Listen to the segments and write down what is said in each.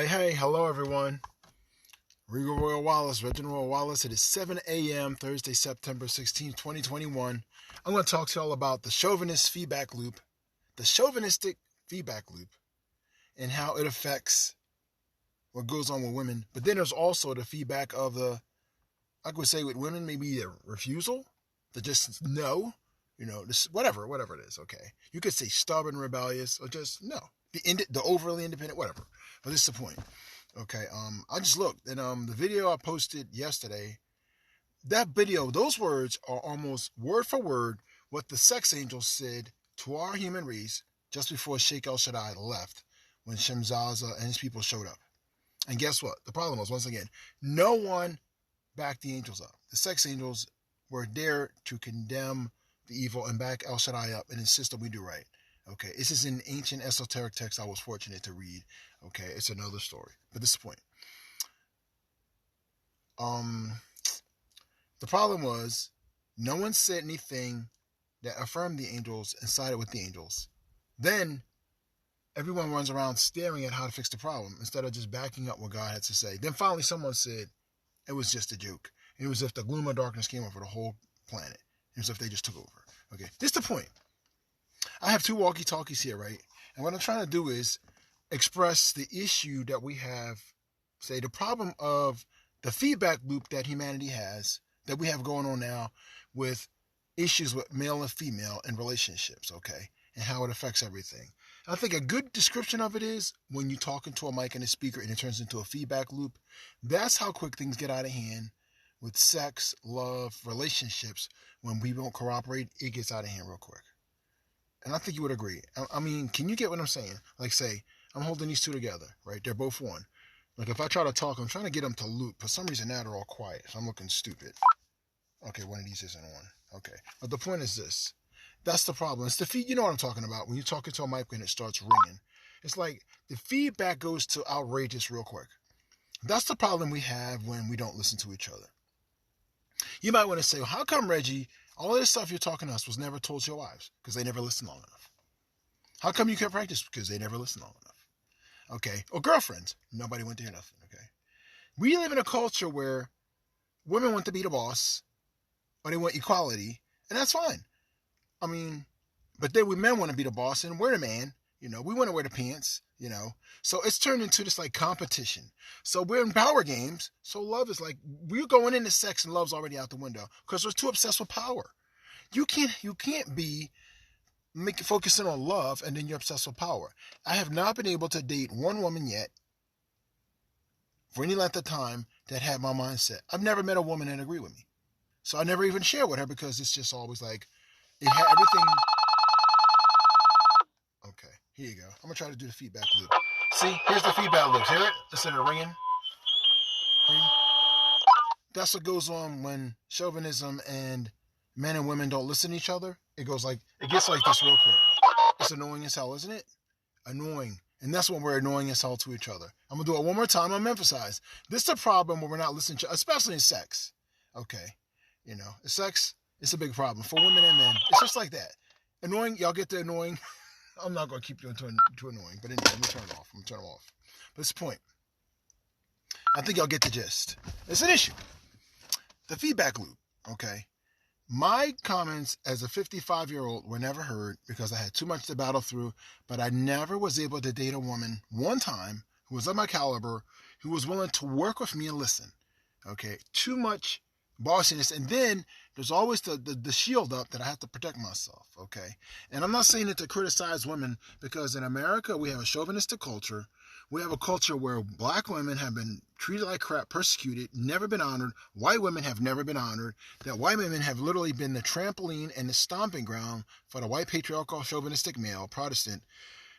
Hey, hello everyone. Regal Royal Wallace, Reginald Royal Wallace. It is 7 a.m. Thursday, September 16, 2021. I'm going to talk to you all about the chauvinist feedback loop, the chauvinistic feedback loop, and how it affects what goes on with women. But then there's also the feedback of I would say with women, maybe a refusal to just no, this whatever it is. Okay, you could say stubborn, rebellious, or just no, the overly independent, whatever. But this is the point. Okay, I just looked and the video I posted yesterday, that video, those words are almost word for word what the sex angel said to our human race just before Sheikh El Shaddai left when Shemzaza and his people showed up. And guess what? The problem was, once again, no one backed the angels up. The sex angels were there to condemn the evil and back El Shaddai up and insist that we do right. Okay, this is an ancient esoteric text I was fortunate to read. Okay, it's another story, but this is the point. The problem was no one said anything that affirmed the angels and sided with the angels. Then everyone runs around staring at how to fix the problem instead of just backing up what God had to say. Then finally someone said it was just a joke. It was as if the gloom of darkness came over the whole planet. It was as if they just took over. Okay, this is the point. I have two walkie-talkies here, right? And what I'm trying to do is express the issue that we have, say, the problem of the feedback loop that humanity has, that we have going on now with issues with male and female in relationships, okay? And how it affects everything. I think a good description of it is when you talk into a mic and a speaker and it turns into a feedback loop. That's how quick things get out of hand with sex, love, relationships. When we don't cooperate, it gets out of hand real quick. And I think you would agree. I mean, can you get what I'm saying? Like, say, I'm holding these two together, right? They're both one. Like, if I try to talk, I'm trying to get them to loop. For some reason, now they're all quiet, so I'm looking stupid. Okay, one of these isn't on. Okay. But the point is this. That's the problem. It's the feed. You know what I'm talking about. When you talk into a mic and it starts ringing. It's like the feedback goes to outrageous real quick. That's the problem we have when we don't listen to each other. You might want to say, well, how come, Reggie, all of this stuff you're talking to us was never told to your wives? Because they never listened long enough. How come you can't practice? Because they never listened long enough. Okay. Or girlfriends. Nobody went to hear nothing. Okay. We live in a culture where women want to be the boss, or they want equality, and that's fine. I mean, but then we men want to be the boss, and we're the man. We want to wear the pants, So it's turned into this like competition. So we're in power games. So love is like, we're going into sex and love's already out the window because we're too obsessed with power. You can't be focusing on love and then you're obsessed with power. I have not been able to date one woman yet for any length of time that had my mindset. I've never met a woman that agreed with me. So I never even share with her because it's just always like, it had everything. Okay, here you go. I'm going to try to do the feedback loop. See, here's the feedback loop. Hear it? Instead of ringing. See? That's what goes on when chauvinism and men and women don't listen to each other. It gets like this real quick. It's annoying as hell, isn't it? Annoying. And that's when we're annoying as hell to each other. I'm going to do it one more time. I'm going to emphasize. This is a problem when we're not listening to, especially in sex. Okay. Sex, it's a big problem for women and men. It's just like that. Annoying. Y'all get the annoying. I'm not going to keep you too annoying. But anyway, let me turn it off. I'm going to turn them off. But it's the point. I think y'all get the gist. It's an issue. The feedback loop. Okay. My comments as a 55-year-old were never heard because I had too much to battle through, but I never was able to date a woman one time who was of my caliber, who was willing to work with me and listen. Okay, too much bossiness. And then there's always the shield up that I have to protect myself. Okay, and I'm not saying it to criticize women because in America we have a chauvinistic culture. We have a culture where black women have been treated like crap, persecuted, never been honored. White women have never been honored. That white women have literally been the trampoline and the stomping ground for the white patriarchal chauvinistic male, Protestant,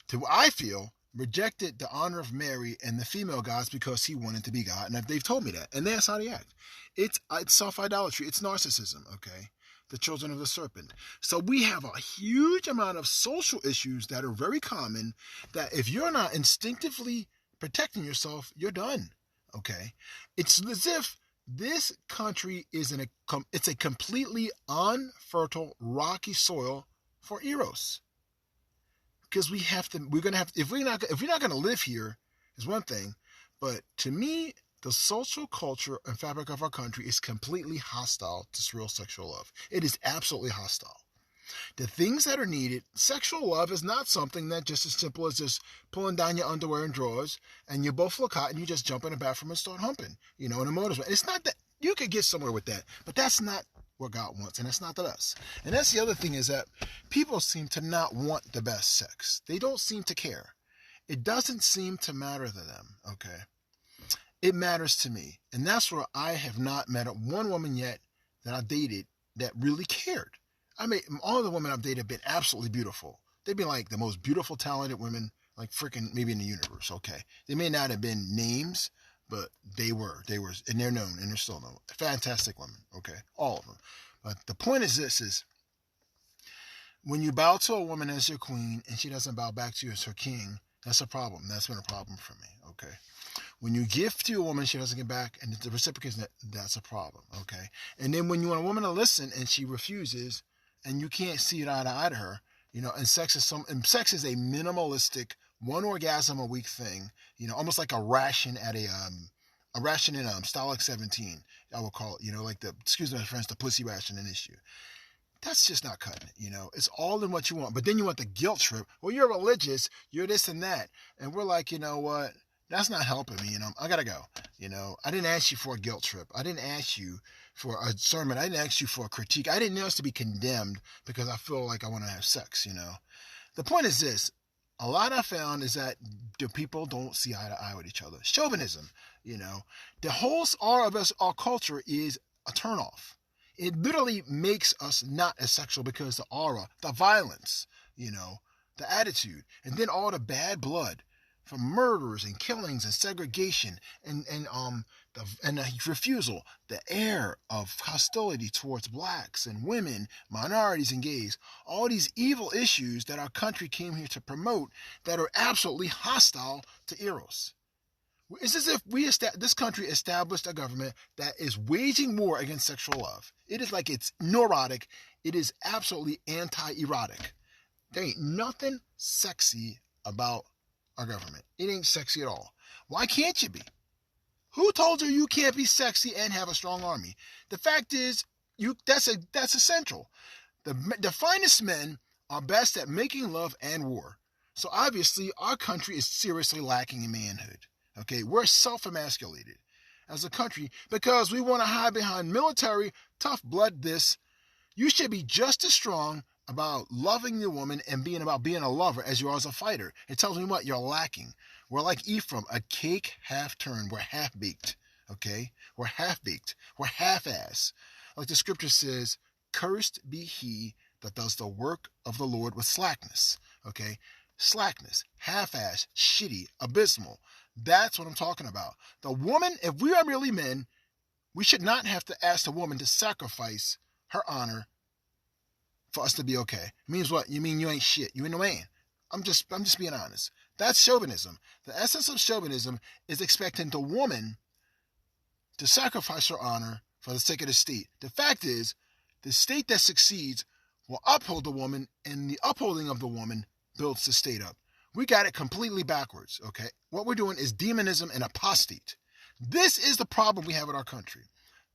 to, I feel, rejected the honor of Mary and the female gods because he wanted to be God. And they've told me that. And that's how they act. It's self-idolatry. It's narcissism, okay? The children of the serpent. So we have a huge amount of social issues that are very common that if you're not instinctively protecting yourself, you're done. Okay. It's as if this country is it's a completely unfertile, rocky soil for Eros. Because we're going to have, if we're not going to live here is one thing, But to me, the social culture and fabric of our country is completely hostile to real sexual love. It is absolutely hostile. The things that are needed, sexual love is not something that just as simple as just pulling down your underwear and drawers and you both look hot and you just jump in the bathroom and start humping, in a motorcycle. It's not that. You could get somewhere with that, but that's not what God wants, and that's not the best. And that's the other thing, is that people seem to not want the best sex. They don't seem to care. It doesn't seem to matter to them, okay? It matters to me. And that's where I have not met one woman yet that I dated that really cared. I mean, all the women I've dated have been absolutely beautiful. They've been like the most beautiful, talented women, like freaking maybe in the universe, okay? They may not have been names, but they were, and they're known, and they're still known. Fantastic women, okay? All of them. But the point is this, is when you bow to a woman as your queen and she doesn't bow back to you as her king, that's a problem. That's been a problem for me, okay? When you give to a woman, she doesn't get back, and the reciprocation, that's a problem, okay? And then when you want a woman to listen and she refuses, and you can't see it eye to eye to her, and sex is a minimalistic, one orgasm a week thing, almost like a ration at a ration in Stalag 17, I would call it, like excuse my French, the pussy ration an issue. That's just not cutting it, It's all in what you want. But then you want the guilt trip. Well, you're religious, you're this and that. And we're like, you know what? That's not helping me, I gotta go. I didn't ask you for a guilt trip. I didn't ask you for a sermon. I didn't ask you for a critique. I didn't ask to be condemned because I feel like I want to have sex, The point is this. A lot I found is that the people don't see eye to eye with each other. Chauvinism, The whole our culture is a turnoff. It literally makes us not as sexual because the aura, the violence, the attitude, and then all the bad blood from murders and killings and segregation and the refusal, the air of hostility towards blacks and women, minorities and gays, all these evil issues that our country came here to promote that are absolutely hostile to Eros. It's as if this country established a government that is waging war against sexual love. It is like it's neurotic. It is absolutely anti-erotic. There ain't nothing sexy about our government. It ain't sexy at all. Why can't you be? Who told you can't be sexy and have a strong army? The fact is, that's essential. The finest men are best at making love and war. So obviously, our country is seriously lacking in manhood. Okay, we're self-emasculated as a country because we want to hide behind military, tough blood this. You should be just as strong about loving the woman and being a lover as you are as a fighter. It tells me what you're lacking. We're like Ephraim, a cake half-turned. We're half-baked, okay? We're half-baked. We're half-ass. Like the scripture says, cursed be he that does the work of the Lord with slackness, okay? Slackness, half-ass, shitty, abysmal. That's what I'm talking about. The woman, if we are really men, we should not have to ask the woman to sacrifice her honor for us to be okay. It means what? You mean you ain't shit. You ain't no man. I'm just being honest. That's chauvinism. The essence of chauvinism is expecting the woman to sacrifice her honor for the sake of the state. The fact is, the state that succeeds will uphold the woman, and the upholding of the woman builds the state up. We got it completely backwards, okay? What we're doing is demonism and apostate. This is the problem we have in our country.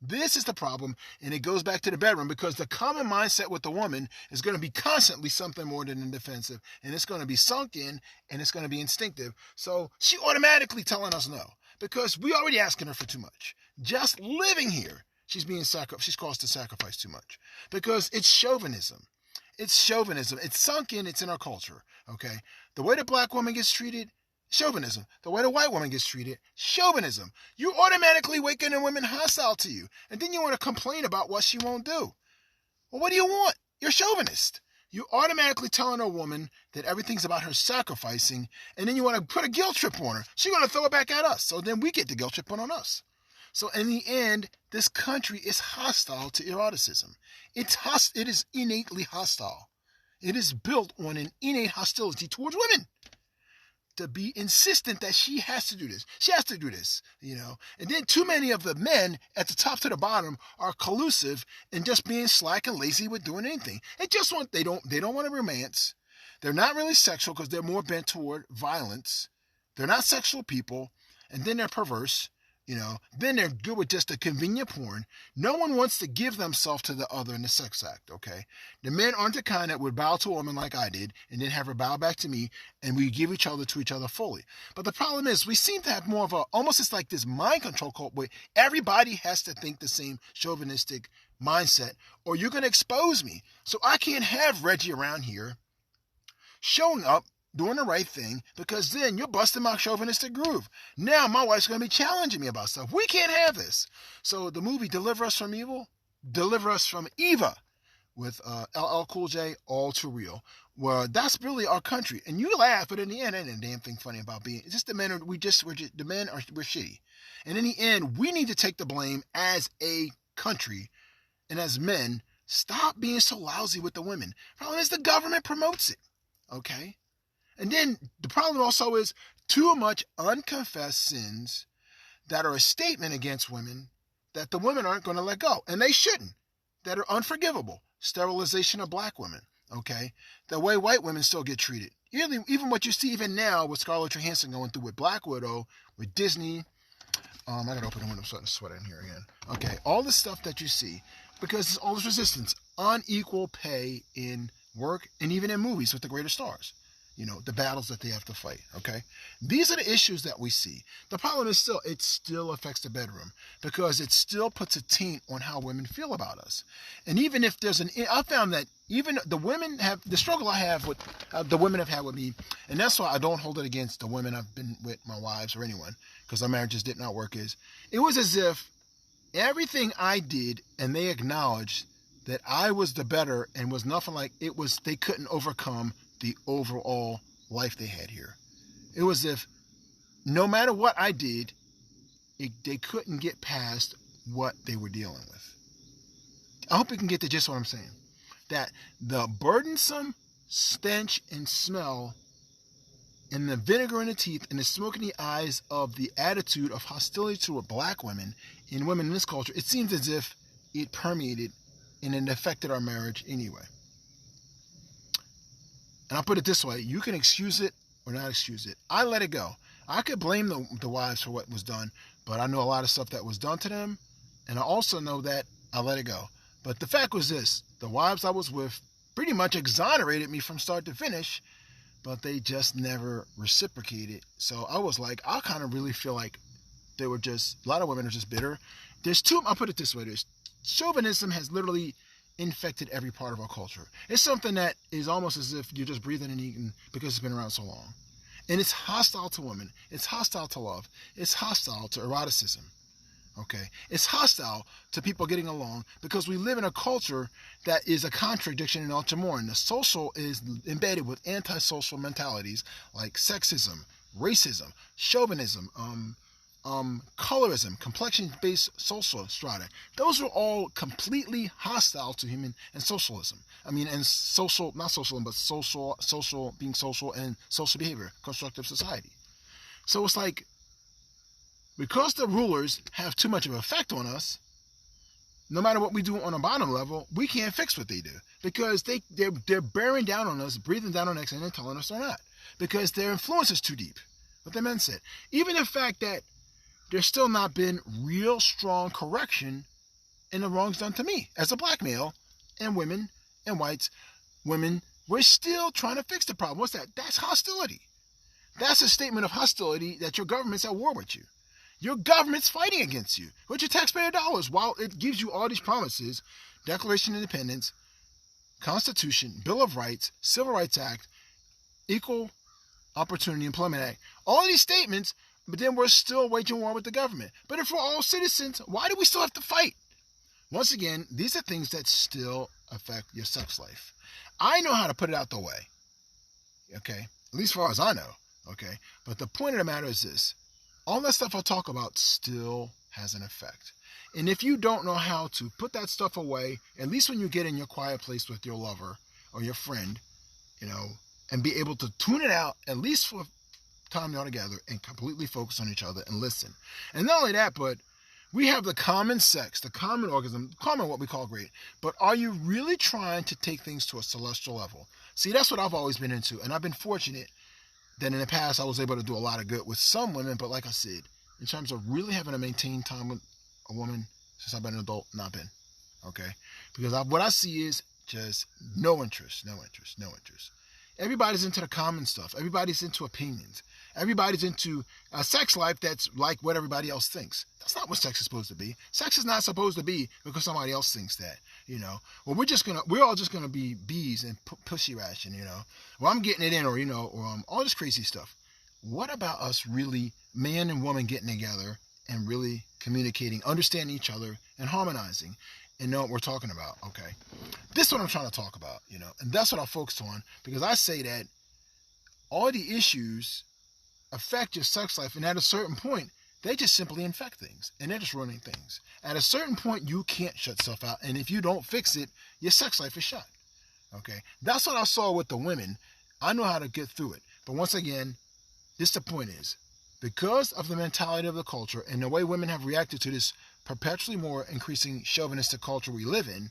This is the problem, and it goes back to the bedroom because the common mindset with the woman is going to be constantly something more than defensive, and it's going to be sunk in, and it's going to be instinctive. So she automatically telling us no because we already asking her for too much. Just living here, she's caused to sacrifice too much because it's chauvinism. It's chauvinism. It's sunk in. It's in our culture, okay? The way the black woman gets treated, chauvinism. The way the white woman gets treated, chauvinism. You automatically waking a woman hostile to you. And then you want to complain about what she won't do. Well, what do you want? You're chauvinist. You automatically telling a woman that everything's about her sacrificing, and then you want to put a guilt trip on her. She's going to throw it back at us. So then we get the guilt trip put on us. So in the end, this country is hostile to eroticism. It is innately hostile. It is built on an innate hostility towards women. To be insistent that she has to do this. She has to do this, And then too many of the men at the top to the bottom are collusive and just being slack and lazy with doing anything. They don't want to romance. They're not really sexual because they're more bent toward violence. They're not sexual people. and then they're perverse. Then they're good with just a convenient porn. No one wants to give themselves to the other in the sex act, okay? The men aren't the kind that would bow to a woman like I did and then have her bow back to me, and we give each other to each other fully. But the problem is we seem to have more of almost it's like this mind control cult where everybody has to think the same chauvinistic mindset, or you're going to expose me. So I can't have Reggie around here showing up doing the right thing, because then you're busting my chauvinistic groove. Now my wife's going to be challenging me about stuff. We can't have this. So the movie Deliver Us From Evil, Deliver Us From Eva, with LL Cool J, All Too Real, where that's really our country. And you laugh, but in the end, ain't a damn thing funny about being. It's just the men we're shitty. And in the end, we need to take the blame as a country and as men. Stop being so lousy with the women. Problem is the government promotes it. Okay. And then the problem also is too much unconfessed sins that are a statement against women that the women aren't going to let go. And they shouldn't. That are unforgivable. Sterilization of black women. Okay. The way white women still get treated. Even what you see even now with Scarlett Johansson going through with Black Widow, with Disney. I got to open the window. I'm starting to sweat in here again. Okay. All this stuff that you see, because it's all this resistance. Unequal pay in work and even in movies with the greater stars. The battles that they have to fight, okay? These are the issues that we see. The problem is it still affects the bedroom, because it still puts a taint on how women feel about us. And even if I found that even the women have, the struggle I have with, the women have had with me, and that's why I don't hold it against the women I've been with, my wives or anyone, because our marriages did not work, it was as if everything I did, and they acknowledged that I was the better, and was nothing like, they couldn't overcome the overall life they had here. It was as if no matter what I did, they couldn't get past what they were dealing with. I hope you can get the gist of what I'm saying. That the burdensome stench and smell and the vinegar in the teeth and the smoke in the eyes of the attitude of hostility to black women and women in this culture, it seems as if it permeated and it affected our marriage anyway. And I'll put it this way, you can excuse it or not excuse it. I let it go. I could blame the wives for what was done, but I know a lot of stuff that was done to them, and I also know that I let it go. But the fact was this, the wives I was with pretty much exonerated me from start to finish, but they just never reciprocated. So I was like, I kind of really feel like they were just, a lot of women are just bitter. I'll put it this way, chauvinism has literally infected every part of our culture. It's something that is almost as if you're just breathing and eating because it's been around so long. And it's hostile to women. It's hostile to love. It's hostile to eroticism. Okay? It's hostile to people getting along because we live in a culture that is a contradiction in ultramore. And the social is embedded with antisocial mentalities like sexism, racism, chauvinism, colorism, complexion-based social strata. Those are all completely hostile to human and socialism. And social, not socialism, but social, being social and social behavior, constructive society. So it's like, because the rulers have too much of an effect on us, no matter what we do on a bottom level, we can't fix what they do. Because they're bearing down on us, breathing down on us, and they're telling us they're not. Because their influence is too deep. What the men said. Even the fact that there's still not been real strong correction in the wrongs done to me as a black male, and women and whites, women, we're still trying to fix the problem. What's that? That's hostility. That's a statement of hostility that your government's at war with you. Your government's fighting against you with your taxpayer dollars while it gives you all these promises, Declaration of Independence, Constitution, Bill of Rights, Civil Rights Act, Equal Opportunity Employment Act. All of these statements, but then we're still waging war with the government. But if we're all citizens, why do we still have to fight? Once again, these are things that still affect your sex life. I know how to put it out the way. Okay? At least as far as I know. Okay? But the point of the matter is this. All that stuff I talk about still has an effect. And if you don't know how to put that stuff away, at least when you get in your quiet place with your lover or your friend, and be able to tune it out, at least for time y'all together, and completely focus on each other and listen. And not only that, but we have the common sex, the common organism, common what we call great. But are you really trying to take things to a celestial level? See, that's what I've always been into. And I've been fortunate that in the past I was able to do a lot of good with some women. But like I said, in terms of really having to maintain time with a woman since I've been an adult, not been. Okay? Because what I see is just no interest. Everybody's into the common stuff. Everybody's into opinions. Everybody's into a sex life that's like what everybody else thinks. That's not what sex is supposed to be. Sex is not supposed to be because somebody else thinks that, Well, we're all just gonna be bees and pussy ration, Well, I'm getting it in, or all this crazy stuff. What about us really, man and woman, getting together and really communicating, understanding each other, and harmonizing, and know what we're talking about? Okay, this is what I'm trying to talk about, and that's what I focus on, because I say that all the issues affect your sex life, and at a certain point, they just simply infect things, and they're just ruining things. At a certain point, you can't shut stuff out, and if you don't fix it, your sex life is shot. Okay, that's what I saw with the women. I know how to get through it, but once again, the point is, because of the mentality of the culture and the way women have reacted to this perpetually more increasing chauvinistic culture we live in,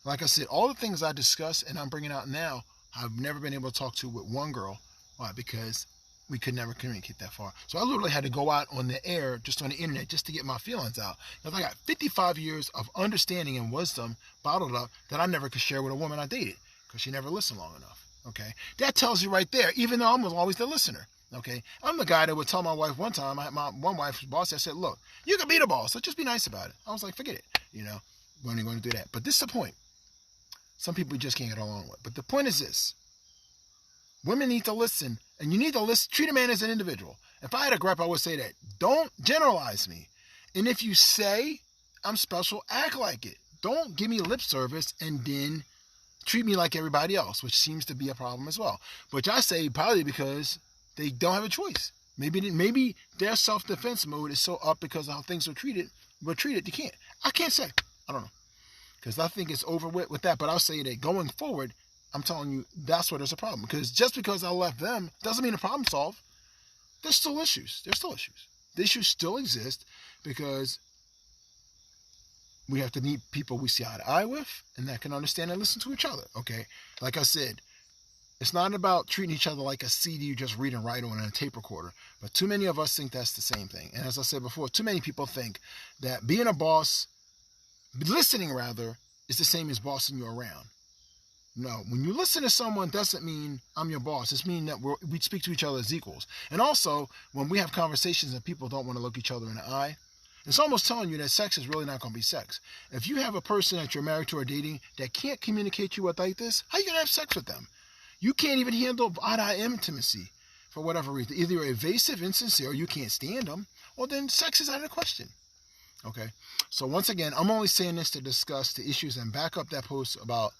like I said, all the things I discuss and I'm bringing out now, I've never been able to talk to with one girl. Why? Because we could never communicate that far. So I literally had to go out on the air, just on the internet, just to get my feelings out. Because I got 55 years of understanding and wisdom bottled up that I never could share with a woman I dated, because she never listened long enough. Okay, that tells you right there, even though I was always the listener. Okay, I'm the guy that would tell my wife one time, my one wife's boss, I said, look, you can be the boss, so just be nice about it. I was like, forget it, when are you going to do that? But this is the point. Some people just can't get along with. But the point is this. Women need to listen, and you need to listen, treat a man as an individual. If I had a gripe, I would say that. Don't generalize me. And if you say I'm special, act like it. Don't give me lip service and then treat me like everybody else, which seems to be a problem as well. Which I say probably because they don't have a choice. Maybe their self-defense mode is so up because of how things are treated, they can't. I can't say. I don't know. Because I think it's over with that. But I'll say that going forward, I'm telling you, that's where there's a problem. Because just because I left them doesn't mean the problem's solved. There's still issues. The issues still exist because we have to meet people we see eye to eye with and that can understand and listen to each other. Okay? Like I said, it's not about treating each other like a CD you just read and write on and a tape recorder. But too many of us think that's the same thing. And as I said before, too many people think that being a boss, listening rather, is the same as bossing you around. No, when you listen to someone doesn't mean I'm your boss. It's mean that we speak to each other as equals. And also, when we have conversations and people don't want to look each other in the eye, it's almost telling you that sex is really not going to be sex. If you have a person that you're married to or dating that can't communicate you with like this, how are you going to have sex with them? You can't even handle eye-to-eye intimacy for whatever reason. Either you're evasive, insincere, or you can't stand them, well then sex is out of the question. Okay? So once again, I'm only saying this to discuss the issues and back up that post about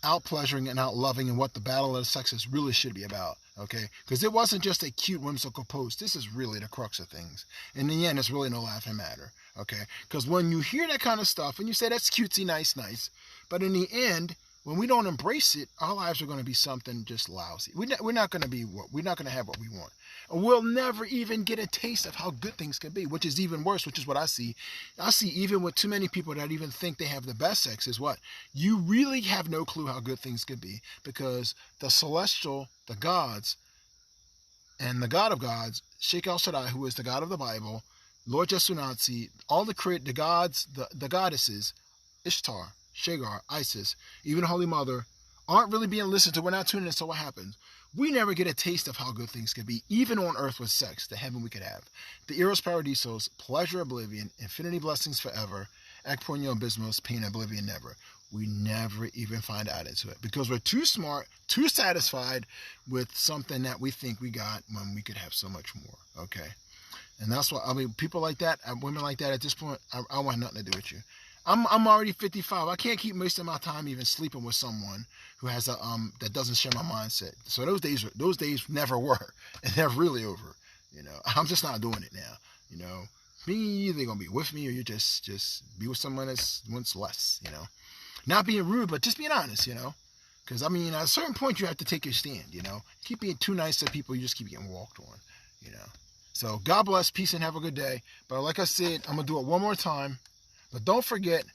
out-pleasuring and out-loving and what the battle of the sexes really should be about, okay? Because it wasn't just a cute, whimsical post. This is really the crux of things. In the end, it's really no laughing matter, okay? Because when you hear that kind of stuff and you say, that's cutesy, nice, but in the end, when we don't embrace it, our lives are going to be something just lousy. We're not going to have what we want. And we'll never even get a taste of how good things can be, which is even worse, which is what I see. I see even with too many people that even think they have the best sex is what? You really have no clue how good things could be because the celestial, the gods, and the God of gods, Sheikh El Shaddai, who is the God of the Bible, Lord Jesunatsi, all the gods, the goddesses, Ishtar, Shagar, Isis, even the Holy Mother, aren't really being listened to. We're not tuning in, so what happens? We never get a taste of how good things can be, even on earth with sex, the heaven we could have. The Eros Paradisos, pleasure oblivion, infinity blessings forever, ac pornio abysmos, pain oblivion never. We never even find out into it because we're too smart, too satisfied with something that we think we got when we could have so much more, okay? And that's why, people like that, women like that at this point, I want nothing to do with you. I'm already 55. I can't keep wasting my time even sleeping with someone who has that doesn't share my mindset. So those days never were, and they're really over. I'm just not doing it now. Me, you're either gonna be with me or you just be with someone that wants less. Not being rude, but just being honest. Because at a certain point you have to take your stand. Keep being too nice to people, you just keep getting walked on. So God bless, peace, and have a good day. But like I said, I'm gonna do it one more time. But don't forget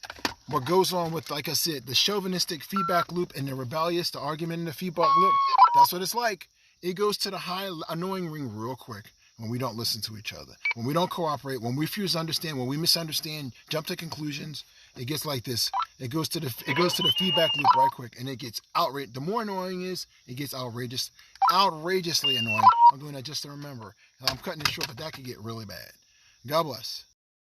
what goes on with, like I said, the chauvinistic feedback loop and the rebellious, the argument in the feedback loop. That's what it's like. It goes to the high annoying ring real quick. when we don't listen to each other, when we don't cooperate, when we refuse to understand, when we misunderstand, jump to conclusions. It gets like this. It goes to the feedback loop right quick, and it gets outraged. The more annoying it is, it gets outrageously annoying. I'm doing that just to remember. I'm cutting it short, but that could get really bad. God bless.